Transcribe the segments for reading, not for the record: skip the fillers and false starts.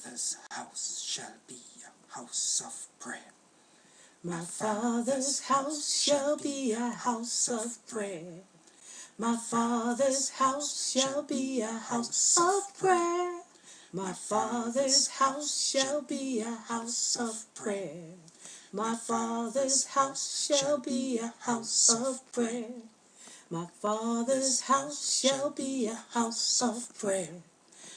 Father's house shall be a house of prayer. My Father's house shall be a house of prayer. My Father's house shall be a house of prayer. My Father's house shall be a house of prayer. My Father's house shall be a house of prayer. My Father's house shall be a house of prayer.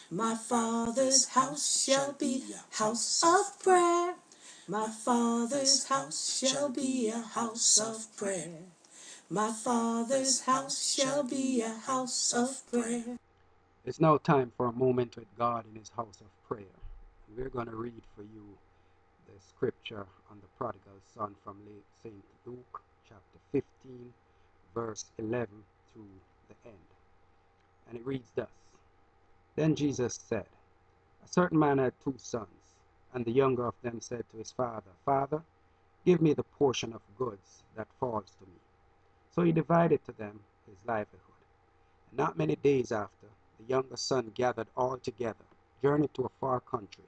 My Father's house shall be a house of prayer. My Father's house shall be a house of prayer. My Father's house shall be a house of prayer. It's now time for a moment with God in his house of prayer. We're going to read for you the scripture on the prodigal son from St. Luke chapter 15, verse 11 through the end. And it reads thus. Then Jesus said, a certain man had 2 sons, and the younger of them said to his father, Father, give me the portion of goods that falls to me. So he divided to them his livelihood. And not many days after, the younger son gathered all together, journeyed to a far country,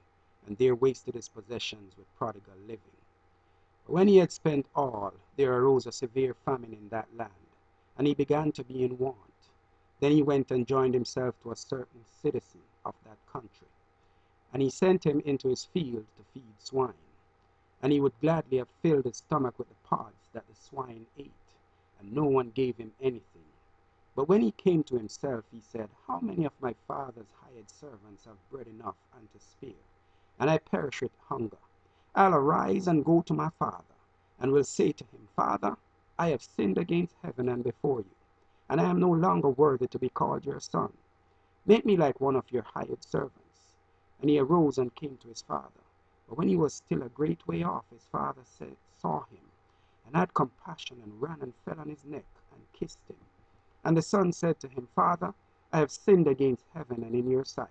and there wasted his possessions with prodigal living. But when he had spent all, there arose a severe famine in that land, and he began to be in want. Then he went and joined himself to a certain citizen of that country, and he sent him into his field to feed swine. And he would gladly have filled his stomach with the pods that the swine ate, and no one gave him anything. But when he came to himself, he said, How many of my father's hired servants have bread enough and to spare, and I perish with hunger? I'll arise and go to my father, and will say to him, Father, I have sinned against heaven and before you, and I am no longer worthy to be called your son. Make me like one of your hired servants. And he arose and came to his father. But when he was still a great way off, his father saw him, and had compassion, and ran and fell on his neck, and kissed him. And the son said to him, Father, I have sinned against heaven and in your sight,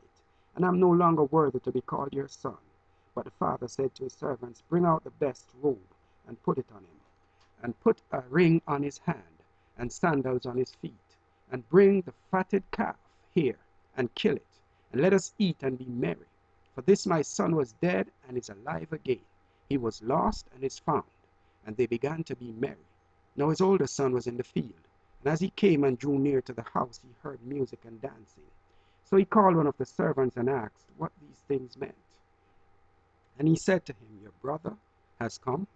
and I am no longer worthy to be called your son. But the father said to his servants, Bring out the best robe, and put it on him, and put a ring on his hand, and sandals on his feet, and bring the fatted calf here, and kill it, and let us eat and be merry. For this my son was dead, and is alive again. He was lost, and is found. And they began to be merry. Now his older son was in the field. And as he came and drew near to the house, he heard music and dancing. So he called one of the servants and asked what these things meant. And he said to him, Your brother has come,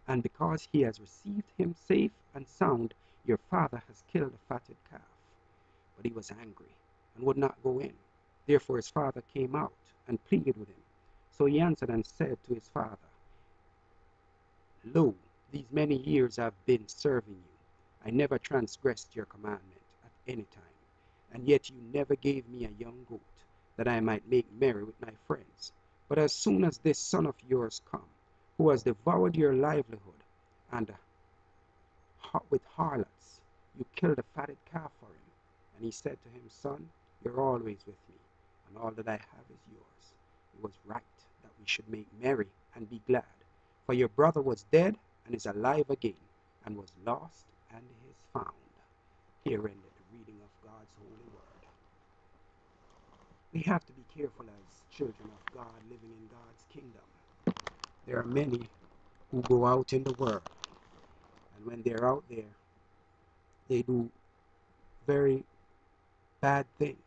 and because he has received him safe and sound, your father has killed the fatted calf. But he was angry, and would not go in. Therefore his father came out, and pleaded with him. So he answered and said to his father, Lo, these many years I have been serving you. I never transgressed your commandment at any time, and yet you never gave me a young goat, that I might make merry with my friends. But as soon as this son of yours come, who has devoured your livelihood, and with harlots, you killed a fatted calf for him. And he said to him, Son, you're always with me, and all that I have is yours. It was right that we should make merry and be glad. For your brother was dead and is alive again, and was lost and is found. Here ended the reading of God's holy word. We have to be careful as children of God living in God's kingdom. There are many who go out in the world, and when they're out there, they do very bad things.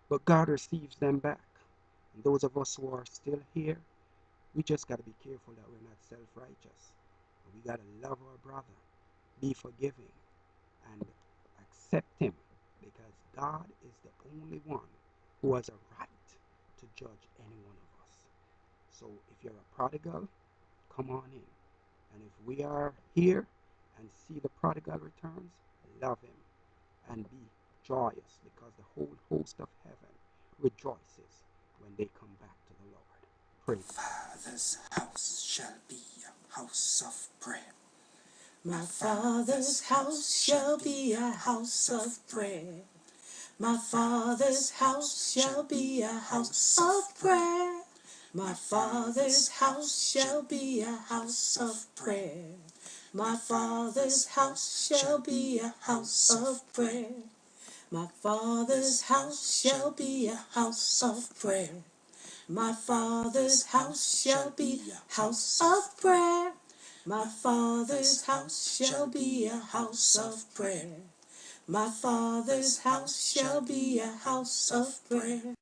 But God receives them back. And those of us who are still here, we just got to be careful that we're not self-righteous. We got to love our brother, be forgiving, and accept him, because God is the only one who has a right to judge any one of us. So if you're a prodigal, come on in. And if we are here and see the prodigal returns, love him and be joyous, because the whole host of heaven rejoices when they come back to the Lord. Praise. Father's house shall be a house of prayer. My Father's house shall be a house of prayer. My Father's house shall be a house of prayer. My Father's house shall be a house of prayer. My Father's house shall be a house of prayer. My Father's house shall be a house of prayer. My Father's house shall be a house of prayer. My Father's house shall be a house of prayer. My Father's house shall be a house of prayer.